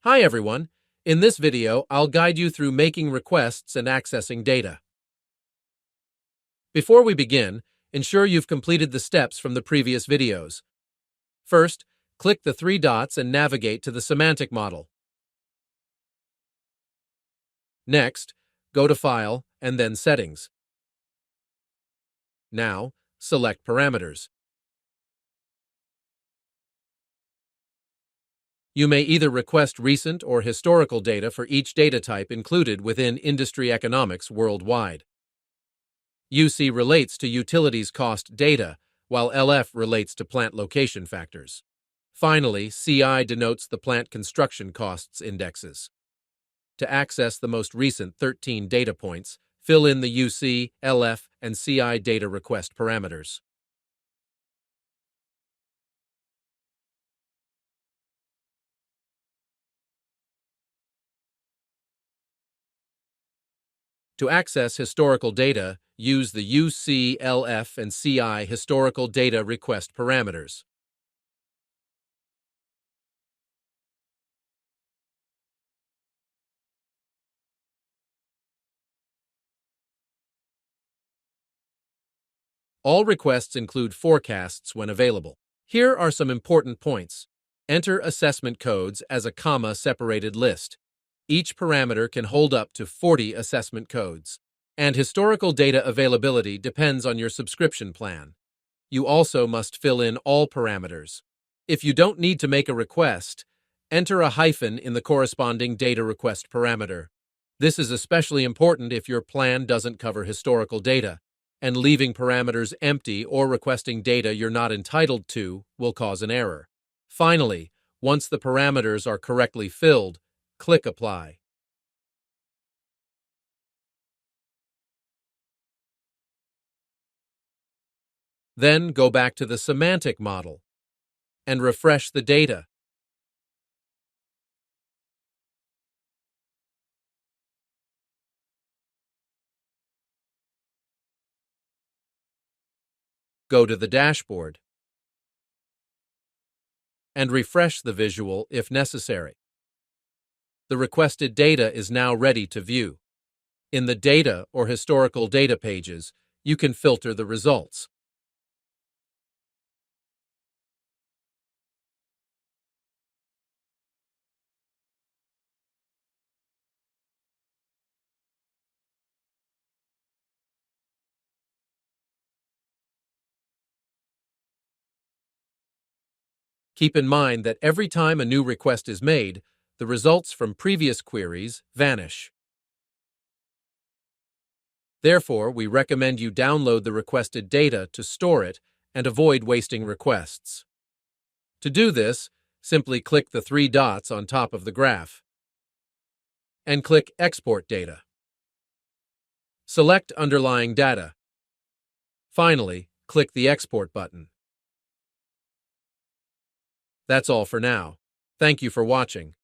Hi everyone. In this video, I'll guide you through making requests and accessing data. Before we begin, ensure you've completed the steps from the previous videos. First, click the three dots and navigate to the semantic model. Next, go to File and then Settings. Now, select Parameters. You may either request recent or historical data for each data type included within Industry Economics Worldwide. UC relates to utilities cost data, while LF relates to plant location factors. Finally, CI denotes the plant construction costs indexes. To access the most recent 13 data points, fill in the UC, LF, and CI data request parameters. To access historical data, use the UC, LF, and CI historical data request parameters. All requests include forecasts when available. Here are some important points. Enter assessment codes as a comma-separated list. Each parameter can hold up to 40 assessment codes. And historical data availability depends on your subscription plan. You also must fill in all parameters. If you don't need to make a request, enter a hyphen in the corresponding data request parameter. This is especially important if your plan doesn't cover historical data, and leaving parameters empty or requesting data you're not entitled to will cause an error. Finally, once the parameters are correctly filled, click Apply. Then go back to the semantic model and refresh the data. Go to the dashboard and refresh the visual if necessary. The requested data is now ready to view. In the Data or Historical Data pages, you can filter the results. Keep in mind that every time a new request is made, the results from previous queries vanish. Therefore, we recommend you download the requested data to store it and avoid wasting requests. To do this, simply click the three dots on top of the graph and click Export Data. Select underlying data. Finally, click the Export button. That's all for now. Thank you for watching.